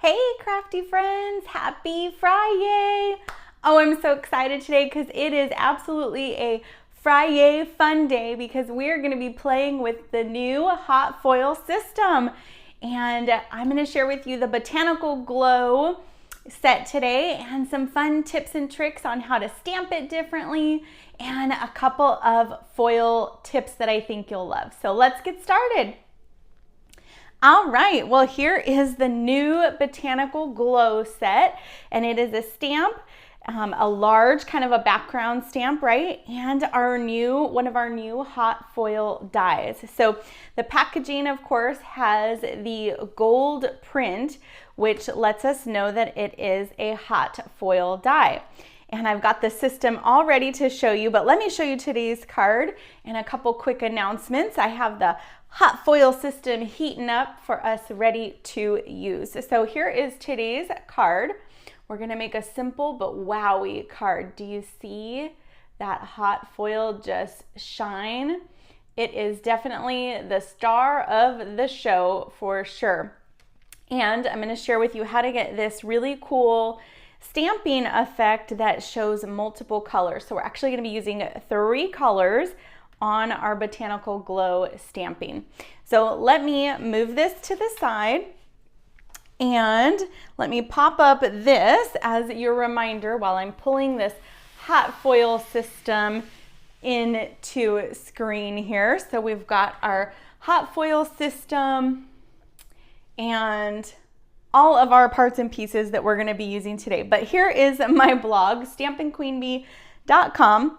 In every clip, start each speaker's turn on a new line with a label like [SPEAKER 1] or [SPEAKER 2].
[SPEAKER 1] Hey crafty friends, happy Fri-YAY! Oh, I'm so excited today because it is absolutely a Fri-YAY fun day because we're going to be playing with the new hot foil system. And I'm going to share with you the Botanical Glow set today and some fun tips and tricks on how to stamp it differently and a couple of foil tips that I think you'll love. So let's get started. All right, well, here is the new Botanical Glow set, and it is a stamp, a large kind of a background stamp, right? And one of our new hot foil dies. So the packaging, of course, has the gold print, which lets us know that it is a hot foil die. And I've got the system all ready to show you, but let me show you today's card and a couple quick announcements. I have the hot foil system heating up for us ready to use. So here is today's card. We're gonna make a simple but wowy card. Do you see that hot foil just shine? It is definitely the star of the show for sure. And I'm gonna share with you how to get this really cool stamping effect that shows multiple colors. So we're actually going to be using 3 colors on our Botanical Glow stamping. So let me move this to the side and let me pop up this as your reminder while I'm pulling this hot foil system into screen here. So we've got our hot foil system and all of our parts and pieces that we're going to be using today. But here is my blog, stampinqueenbee.com.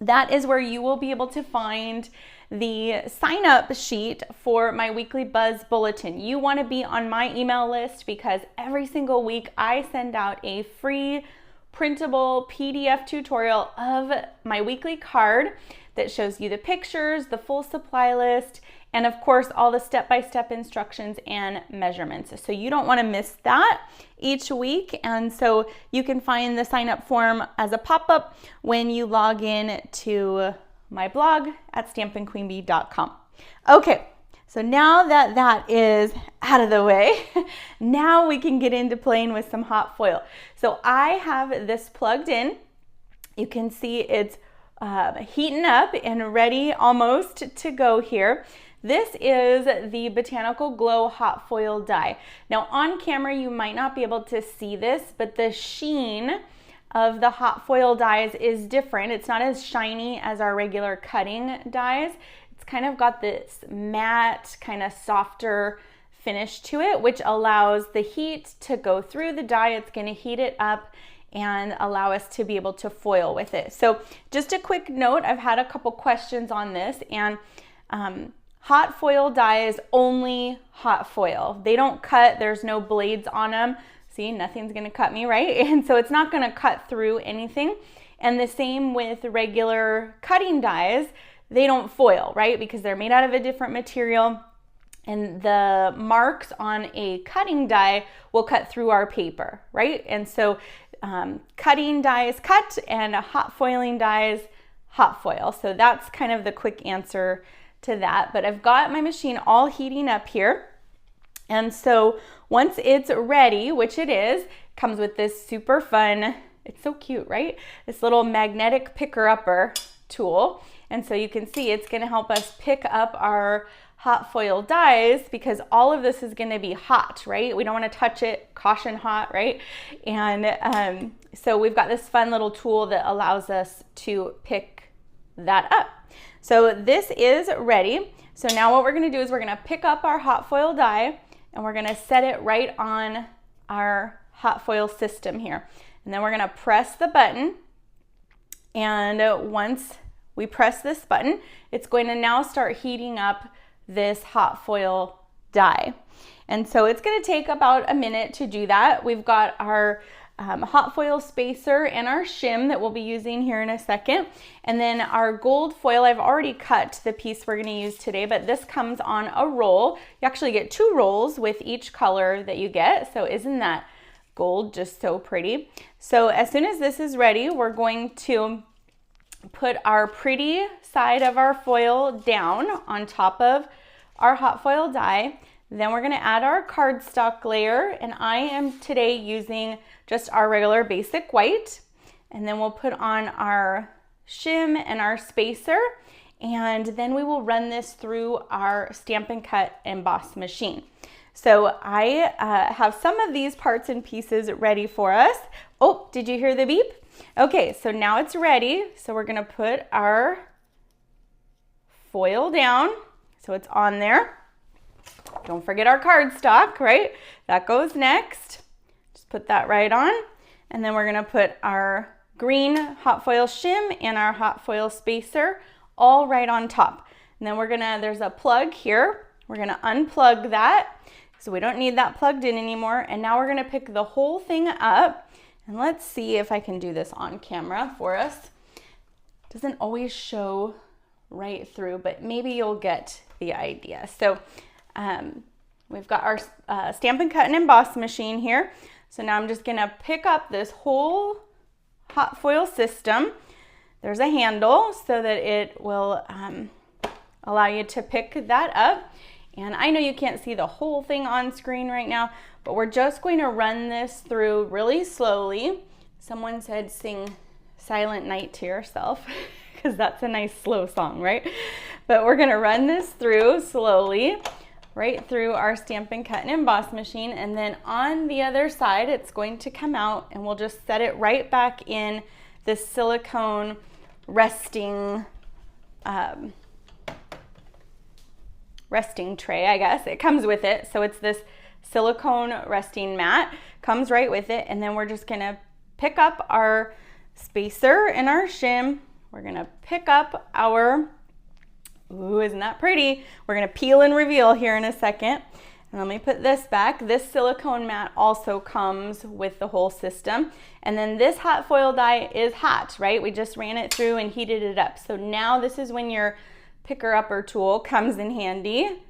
[SPEAKER 1] That is where you will be able to find the sign up sheet for my weekly Buzz Bulletin. You want to be on my email list because every single week I send out a free printable PDF tutorial of my weekly card that shows you the pictures, the full supply list, and of course all the step-by-step instructions and measurements. So you don't want to miss that each week, and so you can find the sign up form as a pop-up when you log in to my blog at stampinqueenbee.com. Okay, so now that that is out of the way, now we can get into playing with some hot foil. So I have this plugged in. You can see it's heating up and ready almost to go here. This is the Botanical Glow hot foil die. Now on camera you might not be able to see this, but the sheen of the hot foil dies is different. It's not as shiny as our regular cutting dies. It's kind of got this matte, kind of softer finish to it, which allows the heat to go through the die. It's going to heat it up and allow us to be able to foil with it. So just a quick note, I've had a couple questions on this, and hot foil die is only hot foil. They don't cut, there's no blades on them. See, nothing's gonna cut me, right? And so it's not gonna cut through anything. And the same with regular cutting dies, they don't foil, right? Because they're made out of a different material, and the marks on a cutting die will cut through our paper, right? And so cutting dies cut and hot foiling dies hot foil. So that's kind of the quick answer to that. But I've got my machine all heating up here. And so once it's ready, which it is, comes with this super fun, it's so cute, right? This little magnetic picker-upper tool. And so you can see it's gonna help us pick up our hot foil dies because all of this is gonna be hot, right? We don't wanna touch it, caution hot, right? And so we've got this fun little tool that allows us to pick that up. So this is ready. So now what we're gonna do is we're gonna pick up our hot foil die and we're gonna set it right on our hot foil system here. And then we're gonna press the button. And once we press this button, it's going to now start heating up this hot foil die. And so it's gonna take about a minute to do that. We've got our hot foil spacer and our shim that we'll be using here in a second. And then our gold foil, I've already cut the piece we're gonna use today, but this comes on a roll. You actually get 2 rolls with each color that you get. So isn't that gold just so pretty? So as soon as this is ready, we're going to put our pretty side of our foil down on top of our hot foil die. Then we're gonna add our cardstock layer, and I am today using just our regular basic white. And then we'll put on our shim and our spacer, and then we will run this through our Stampin' Cut emboss machine. So I have some of these parts and pieces ready for us. Oh, did you hear the beep? Okay, so now it's ready. So we're gonna put our foil down so it's on there. Don't forget our cardstock, right? That goes next. Just put that right on. And then we're gonna put our green hot foil shim and our hot foil spacer all right on top. And then there's a plug here. We're gonna unplug that so we don't need that plugged in anymore. And now we're gonna pick the whole thing up. And let's see if I can do this on camera for us. It doesn't always show right through, but maybe you'll get the idea. So we've got our Stampin' Cut and Emboss machine here. So now I'm just gonna pick up this whole hot foil system. There's a handle so that it will allow you to pick that up. And I know you can't see the whole thing on screen right now, but we're just going to run this through really slowly. Someone said sing Silent Night to yourself, because that's a nice slow song, right? But we're gonna run this through slowly, right through our Stampin' Cut and Emboss machine, and then on the other side, it's going to come out, and we'll just set it right back in this silicone resting tray, I guess. It comes with it, so it's this silicone resting mat, comes right with it, and then we're just gonna pick up our spacer and our shim. We're gonna pick up our, ooh, isn't that pretty? We're gonna peel and reveal here in a second. And let me put this back. This silicone mat also comes with the whole system. And then this hot foil die is hot, right? We just ran it through and heated it up. So now this is when your picker-upper tool comes in handy.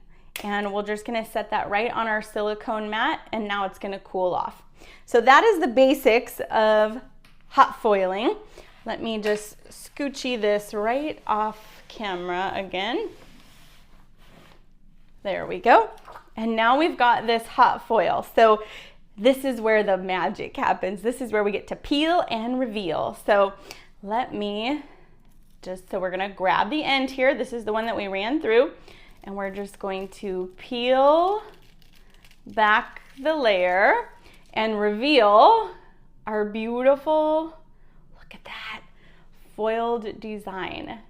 [SPEAKER 1] And we're just gonna set that right on our silicone mat, and now it's gonna cool off. So that is the basics of hot foiling. Let me just scoochie this right off camera again. There we go. And now we've got this hot foil. So this is where the magic happens. This is where we get to peel and reveal. So let me so we're gonna grab the end here. This is the one that we ran through, and we're just going to peel back the layer and reveal our beautiful, look at that, foiled design.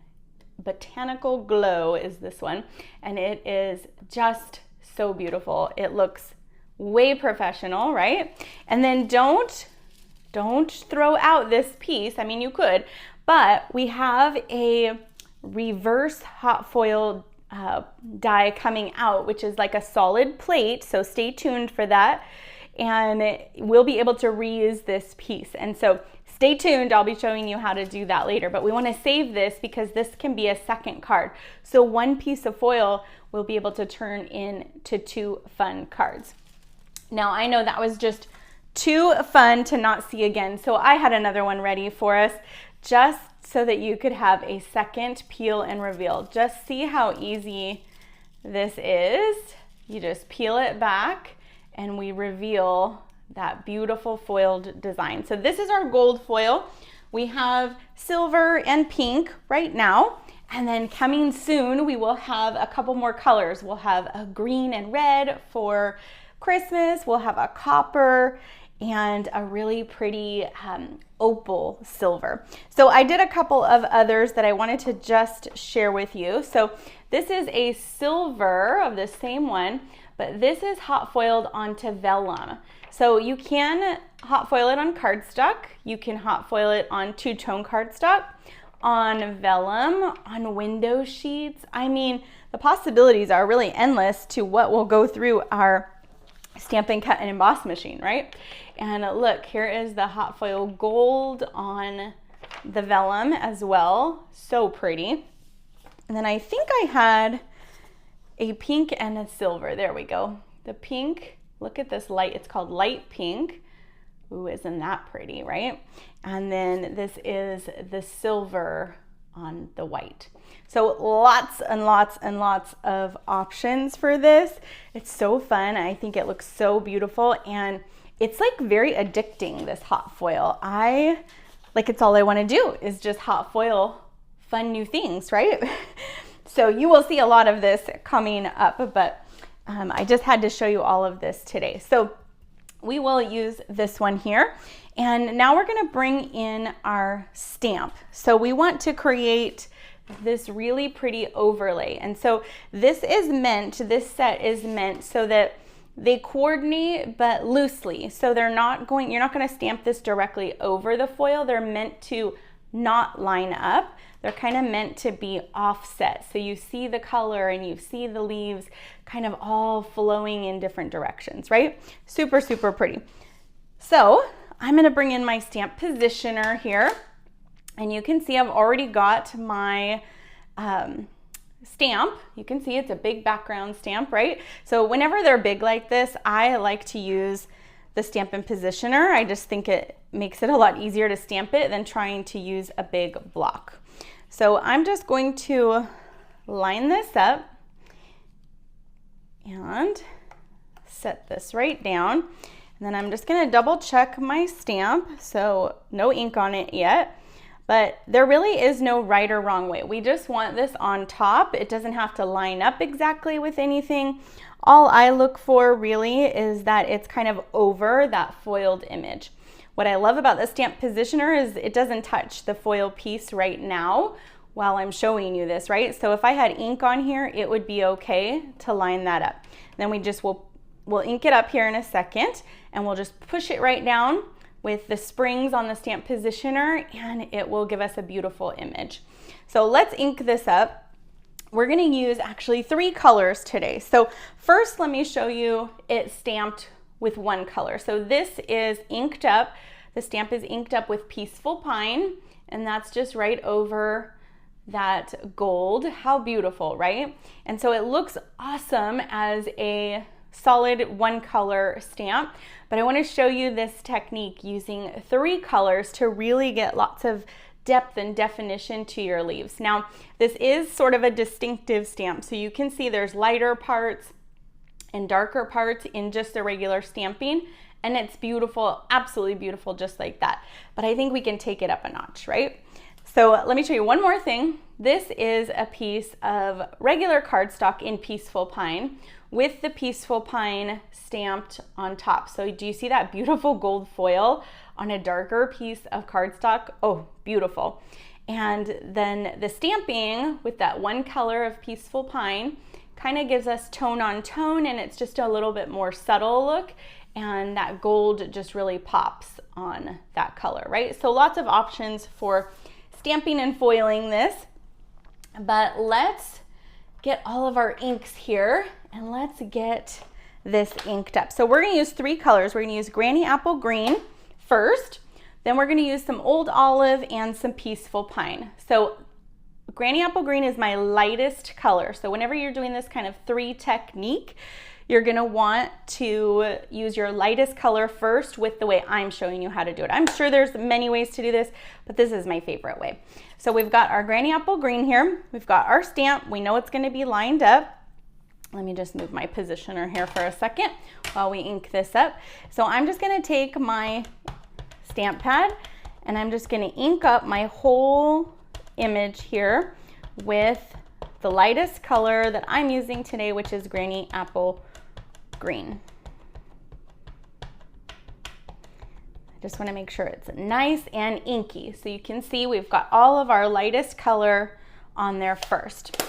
[SPEAKER 1] Botanical Glow is this one, and it is just so beautiful. It looks way professional, right? And then don't throw out this piece. I mean, you could, but we have a reverse hot foil die coming out, which is like a solid plate, so stay tuned for that, and we'll be able to reuse this piece. And so stay tuned, I'll be showing you how to do that later, but we want to save this because this can be a second card. So one piece of foil will be able to turn into 2 fun cards. Now I know that was just too fun to not see again, so I had another one ready for us just so that you could have a second peel and reveal. Just see how easy this is. You just peel it back and we reveal that beautiful foiled design. So this is our gold foil. We have silver and pink right now, and then coming soon we will have a couple more colors. We'll have a green and red for Christmas. We'll have a copper and a really pretty opal silver. So I did a couple of others that I wanted to just share with you. So this is a silver of the same one, but this is hot foiled onto vellum. So you can hot foil it on cardstock, you can hot foil it on two-tone cardstock, on vellum, on window sheets. I mean, the possibilities are really endless to what will go through our Stampin' Cut and Emboss machine, right? And look, here is the hot foil gold on the vellum as well. So pretty. And then I think I had a pink and a silver. There we go. The pink, look at this light. It's called light pink. Ooh, isn't that pretty, right? And then this is the silver on the white. So lots and lots and lots of options for this. It's so fun. I think it looks so beautiful, and it's like very addicting, this hot foil. It's all I want to do is just hot foil fun new things, right? So you will see a lot of this coming up, but I just had to show you all of this today. So we will use this one here. And now we're gonna bring in our stamp. So we want to create this really pretty overlay. And so this set is meant so that they coordinate but loosely. So you're not gonna stamp this directly over the foil. They're meant to not line up. They're kind of meant to be offset. So you see the color and you see the leaves kind of all flowing in different directions, right? Super, super pretty. So I'm gonna bring in my stamp positioner here, and you can see I've already got my stamp. You can see it's a big background stamp, right? So whenever they're big like this, I like to use the Stampin' Positioner. I just think it makes it a lot easier to stamp it than trying to use a big block. So I'm just going to line this up and set this right down. And then I'm just gonna double check my stamp. So no ink on it yet, but there really is no right or wrong way. We just want this on top. It doesn't have to line up exactly with anything. All I look for really is that it's kind of over that foiled image. What I love about the Stamp Positioner is it doesn't touch the foil piece right now while I'm showing you this, right? So if I had ink on here, it would be okay to line that up. Then we'll ink it up here in a second, and we'll just push it right down with the springs on the Stamp Positioner, and it will give us a beautiful image. So let's ink this up. We're gonna use actually 3 colors today. So first, let me show you it stamped with one color. So this is inked up. The stamp is inked up with Peaceful Pine, and that's just right over that gold. How beautiful, right? And so it looks awesome as a solid one color stamp, but I want to show you this technique using 3 colors to really get lots of depth and definition to your leaves. Now, this is sort of a distinctive stamp, so you can see there's lighter parts and darker parts in just the regular stamping, and it's beautiful, absolutely beautiful, just like that. But I think we can take it up a notch, right? So let me show you one more thing. This is a piece of regular cardstock in Peaceful Pine with the Peaceful Pine stamped on top. So do you see that beautiful gold foil on a darker piece of cardstock? Oh, beautiful. And then the stamping with that one color of Peaceful Pine kind of gives us tone on tone, and it's just a little bit more subtle look, and that gold just really pops on that color, right? So lots of options for stamping and foiling this, but let's get all of our inks here and let's get this inked up. So we're gonna use 3 colors. We're gonna use Granny Apple Green first, then we're gonna use some Old Olive and some Peaceful Pine. So Granny Apple Green is my lightest color. So whenever you're doing this kind of 3 technique, you're gonna want to use your lightest color first with the way I'm showing you how to do it. I'm sure there's many ways to do this, but this is my favorite way. So we've got our Granny Apple Green here. We've got our stamp. We know it's gonna be lined up. Let me just move my positioner here for a second while we ink this up. So I'm just gonna take my stamp pad and I'm just gonna ink up my whole image here with the lightest color that I'm using today, which is Granny Apple Green. I just want to make sure it's nice and inky. So you can see we've got all of our lightest color on there first.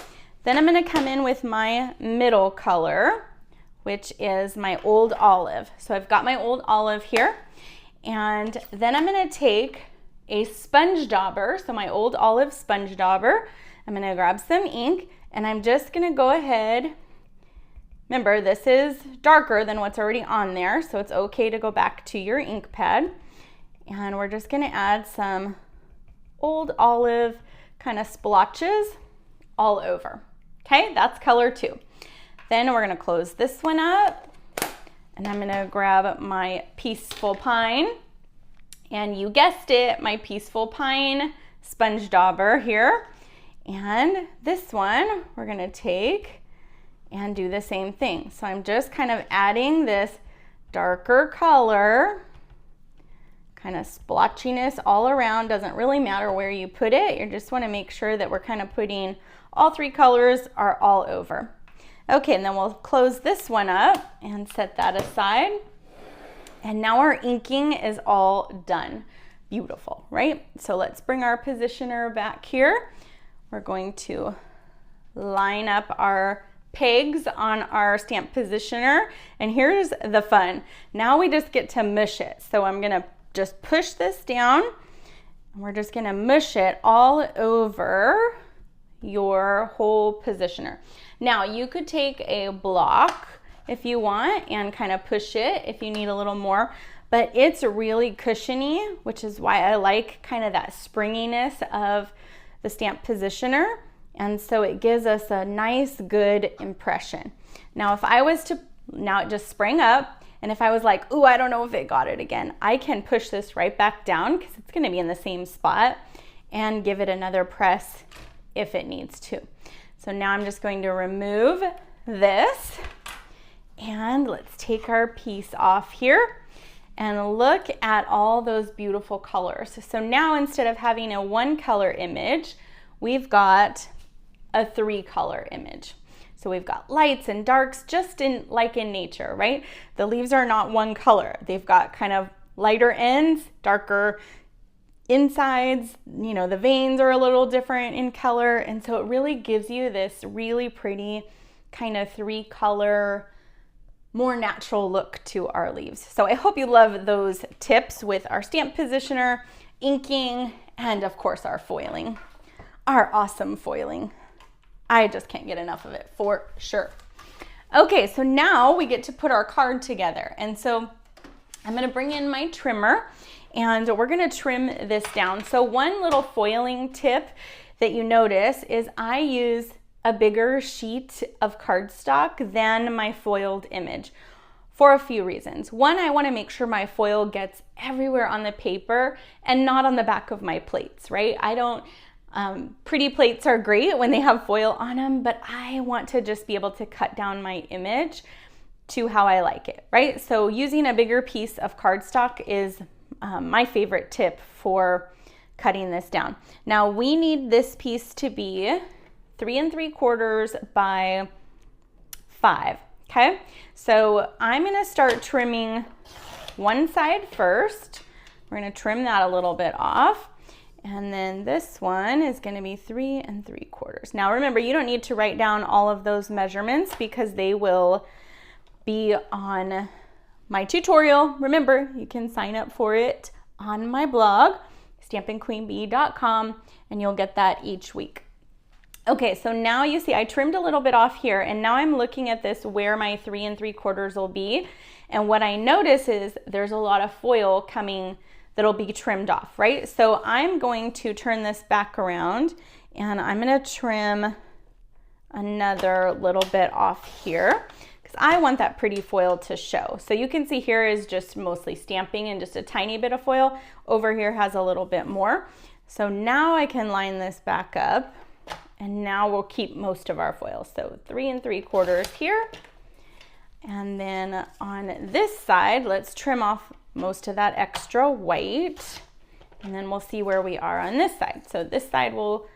[SPEAKER 1] Then I'm going to come in with my middle color, which is my Old Olive. So I've got my Old Olive here, and then I'm going to take a sponge dauber, so my Old Olive sponge dauber. I'm going to grab some ink, and I'm just going to go ahead. Remember, this is darker than what's already on there, so it's okay to go back to your ink pad. And we're just going to add some Old Olive kind of splotches all over. Okay, that's color 2. Then we're going to close this one up, and I'm going to grab my Peaceful Pine. And you guessed it, my Peaceful Pine sponge dauber here. And this one, we're gonna take and do the same thing. So I'm just kind of adding this darker color, kind of splotchiness all around. Doesn't really matter where you put it. You just wanna make sure that we're kind of putting all three colors are all over. Okay, and then we'll close this one up and set that aside. And now our inking is all done. Beautiful, right? So let's bring our positioner back here. We're going to line up our pegs on our stamp positioner. And here's the fun. Now we just get to mush it. So I'm gonna just push this down and we're just gonna mush it all over your whole positioner. Now you could take a block if you want and kind of push it if you need a little more, but it's really cushiony, which is why I like kind of that springiness of the stamp positioner. And so it gives us a nice, good impression. Now, if I was to, now it just sprang up, and if I was like, ooh, I don't know if it got it again, I can push this right back down because it's gonna be in the same spot and give it another press if it needs to. So now I'm just going to remove this and let's take our piece off here and look at all those beautiful colors. So now instead of having a one color image, we've got a 3-color image. So we've got lights and darks just like in nature, right? The leaves are not one color. They've got kind of lighter ends, darker insides, you know, the veins are a little different in color. And so it really gives you this really pretty kind of 3-color, more natural look to our leaves. So I hope you love those tips with our stamp positioner, inking, and of course our foiling, our awesome foiling. I just can't get enough of it for sure. Okay, so now we get to put our card together. And so I'm gonna bring in my trimmer and we're gonna trim this down. So one little foiling tip that you notice is I use a bigger sheet of cardstock than my foiled image for a few reasons. One, I wanna make sure my foil gets everywhere on the paper and not on the back of my plates, right? Pretty plates are great when they have foil on them, but I want to just be able to cut down my image to how I like it, right? So using a bigger piece of cardstock is my favorite tip for cutting this down. Now we need this piece to be 3 3/4 by 5, okay? So I'm gonna start trimming one side first. We're gonna trim that a little bit off. And then this one is gonna be 3 3/4. Now remember, you don't need to write down all of those measurements because they will be on my tutorial. Remember, you can sign up for it on my blog, stampinqueenbee.com, and you'll get that each week. Okay, so now you see I trimmed a little bit off here, and now I'm looking at this where my 3 3/4 will be. And what I notice is there's a lot of foil coming that'll be trimmed off, right? So I'm going to turn this back around and I'm gonna trim another little bit off here because I want that pretty foil to show. So you can see here is just mostly stamping and just a tiny bit of foil. Over here has a little bit more. So now I can line this back up and now we'll keep most of our foil. So 3 3/4 here. And then on this side, let's trim off most of that extra white, and then we'll see where we are on this side. So this side, we'll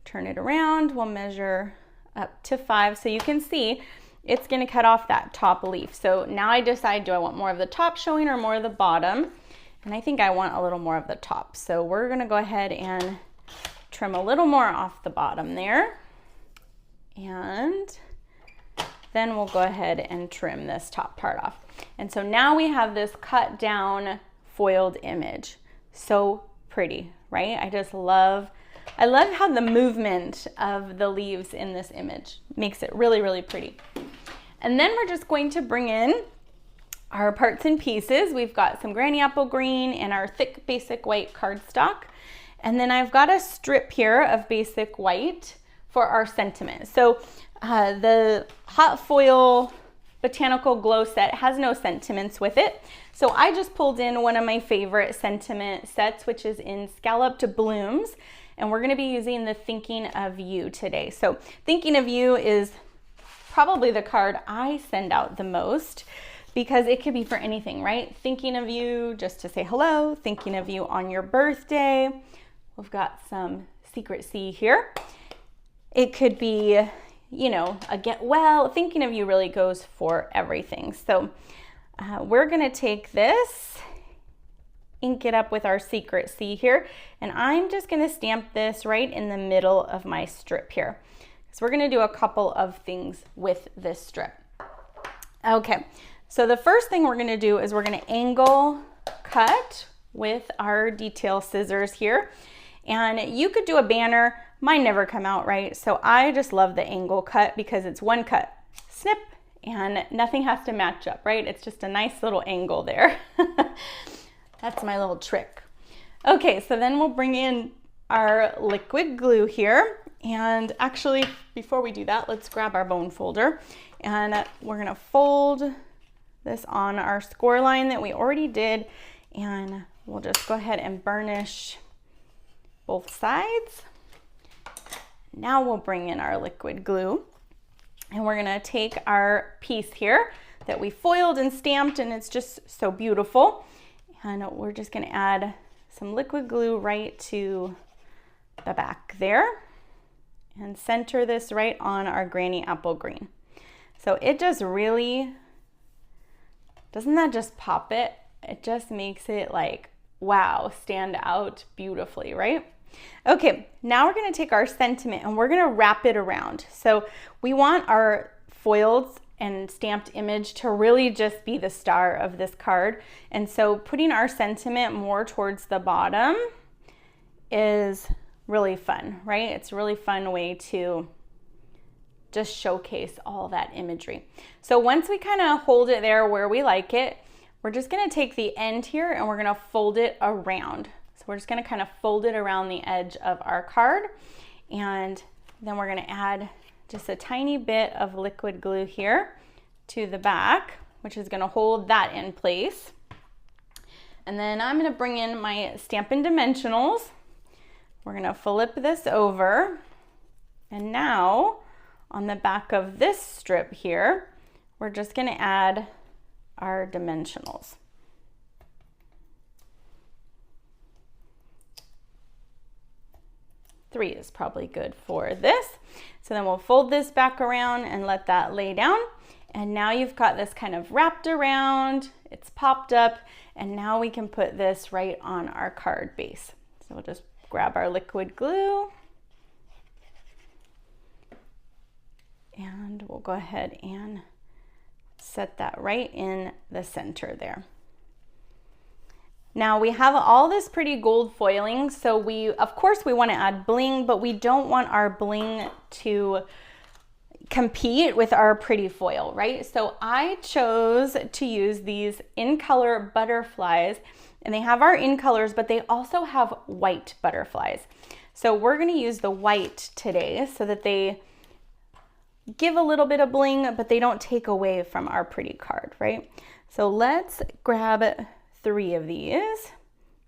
[SPEAKER 1] turn it around, we'll measure up to 5. So you can see it's gonna cut off that top leaf. So now I decide, do I want more of the top showing or more of the bottom? And I think I want a little more of the top. So we're gonna go ahead and trim a little more off the bottom there. And then we'll go ahead and trim this top part off. And so now we have this cut down foiled image. So pretty, right? I love how the movement of the leaves in this image makes it really, really pretty. And then we're just going to bring in our parts and pieces. We've got some granny apple green and our thick basic white cardstock. And then I've got a strip here of basic white for our sentiment. So the hot foil Botanical glow set has no sentiments with it. So I just pulled in one of my favorite sentiment sets, which is in scalloped blooms. and we're going to be using the Thinking of You today. So Thinking of You is probably the card I send out the most, because it could be for anything, right? Thinking of you just to say hello, thinking of you on your birthday. We've got some Secret C here. It could be, you know, a get well. Thinking of you really goes for everything. So we're gonna take this, ink it up with our Secret C here, and I'm just gonna stamp this right in the middle of my strip here. So we're gonna do a couple of things with this strip. Okay, so the first thing we're gonna do is we're gonna angle cut with our detail scissors here. And you could do a banner, mine never come out right. So I just love the angle cut because it's one cut, snip, and nothing has to match up, right? It's just a nice little angle there. That's my little trick. Okay, so then we'll bring in our liquid glue here. And actually, before we do that, let's grab our bone folder, and we're gonna fold this on our score line that we already did, and we'll just go ahead and burnish both sides. Now we'll bring in our liquid glue, and we're gonna take our piece here that we foiled and stamped, and it's just so beautiful. And we're just gonna add some liquid glue right to the back there and center this right on our granny apple green. So it just really, doesn't that just pop it? It just makes it like, wow, stand out beautifully, right? Okay, now we're gonna take our sentiment and we're gonna wrap it around. So we want our foiled and stamped image to really just be the star of this card. And so putting our sentiment more towards the bottom is really fun, right? It's a really fun way to just showcase all that imagery. So once we kind of hold it there where we like it, we're just gonna take the end here and we're gonna fold it around. So we're just gonna kind of fold it around the edge of our card, and then we're gonna add just a tiny bit of liquid glue here to the back, which is gonna hold that in place. And then I'm gonna bring in my Stampin' Dimensionals. We're gonna flip this over, and now on the back of this strip here, we're just gonna add our dimensionals. Three is probably good for this. So then we'll fold this back around and let that lay down. And now you've got this kind of wrapped around, it's popped up, and now we can put this right on our card base. So we'll just grab our liquid glue, and we'll go ahead and set that right in the center there. Now we have all this pretty gold foiling, so of course we want to add bling, but we don't want our bling to compete with our pretty foil, right? So I chose to use these in color butterflies, and they have our in colors, but they also have white butterflies. So we're going to use the white today so that they give a little bit of bling, but they don't take away from our pretty card, right? So let's grab 3 of these.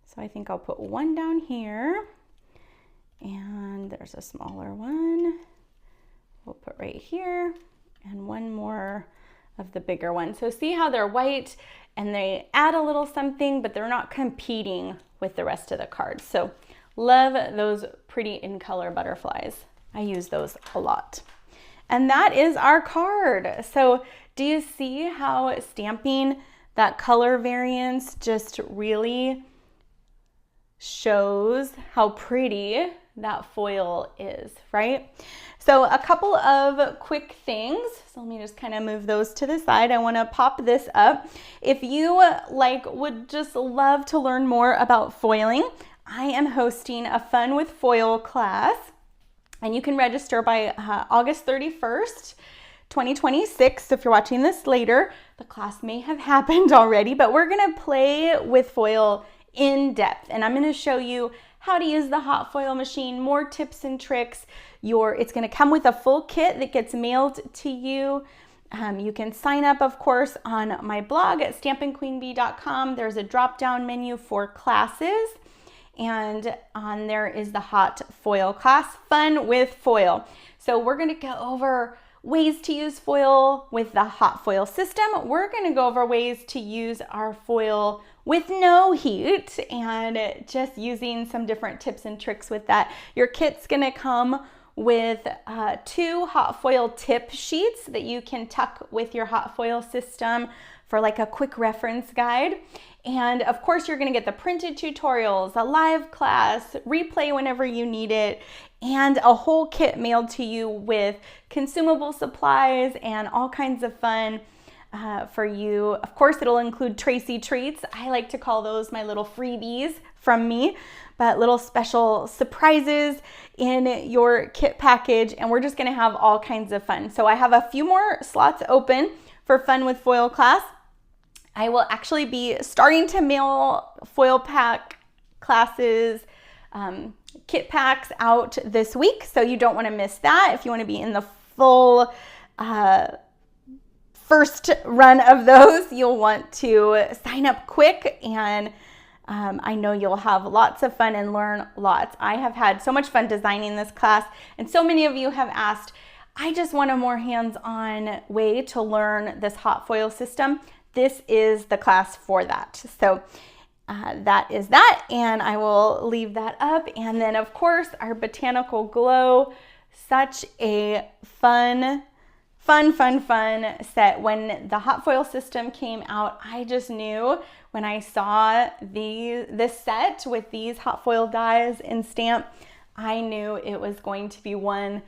[SPEAKER 1] So I think I'll put one down here, and there's a smaller one. We'll put right here, and one more of the bigger one. So see how they're white and they add a little something, but they're not competing with the rest of the card. So love those pretty in color butterflies. I use those a lot. And that is our card. So do you see how stamping that color variance just really shows how pretty that foil is, right? So a couple of quick things. So let me just kind of move those to the side. I want to pop this up. If you would just love to learn more about foiling, I am hosting a Fun with Foil class, and you can register by August 31st, 2026. So if you're watching this later, the class may have happened already, but we're gonna play with foil in depth, and I'm gonna show you how to use the hot foil machine, more tips and tricks. It's gonna come with a full kit that gets mailed to you. You can sign up, of course, on my blog at stampinqueenbee.com. There's a drop-down menu for classes, and on there is the hot foil class, Fun with Foil. So we're gonna go over ways to use foil with the hot foil system. We're gonna go over ways to use our foil with no heat and just using some different tips and tricks with that. Your kit's gonna come with 2 hot foil tip sheets that you can tuck with your hot foil system for like a quick reference guide. And of course, you're gonna get the printed tutorials, a live class, replay whenever you need it, and a whole kit mailed to you with consumable supplies and all kinds of fun for you. Of course, it'll include Tracy treats. I like to call those my little freebies from me, but little special surprises in your kit package, and we're just gonna have all kinds of fun. So I have a few more slots open for Fun with Foil class. I will actually be starting to mail foil pack classes, kit packs out this week, so you don't want to miss that. If you want to be in the full first run of those, you'll want to sign up quick, and I know you'll have lots of fun and learn lots. I have had so much fun designing this class, and so many of you have asked, I just want a more hands-on way to learn this hot foil system. This is the class for that. So that is that, and I will leave that up. And then of course our Botanical Glow, such a fun set. When the hot foil system came out, I just knew when I saw this set with these hot foil dies and stamp, I knew it was going to be one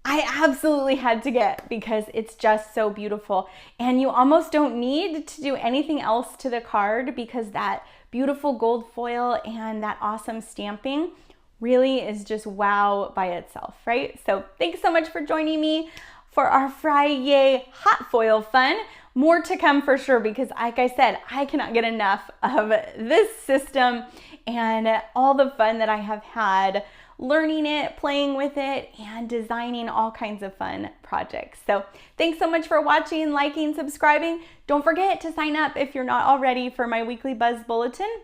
[SPEAKER 1] I absolutely had to get because it's just so beautiful. And you almost don't need to do anything else to the card because that beautiful gold foil and that awesome stamping really is just wow by itself, right? So thanks so much for joining me for our Fri-YAY hot foil fun. More to come for sure because like I said, I cannot get enough of this system and all the fun that I have had learning it, playing with it, and designing all kinds of fun projects. So thanks so much for watching, liking, subscribing. Don't forget to sign up if you're not already for my weekly Buzz Bulletin,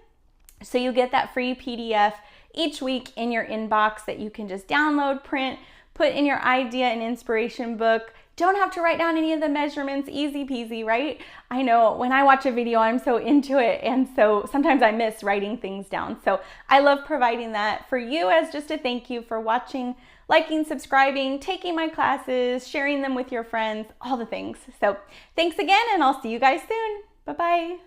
[SPEAKER 1] so you get that free PDF each week in your inbox that you can just download, print, put in your idea and inspiration book. Don't have to write down any of the measurements, easy peasy, right? I know when I watch a video, I'm so into it, and so sometimes I miss writing things down. So I love providing that for you as just a thank you for watching, liking, subscribing, taking my classes, sharing them with your friends, all the things. So thanks again, and I'll see you guys soon. Bye-bye.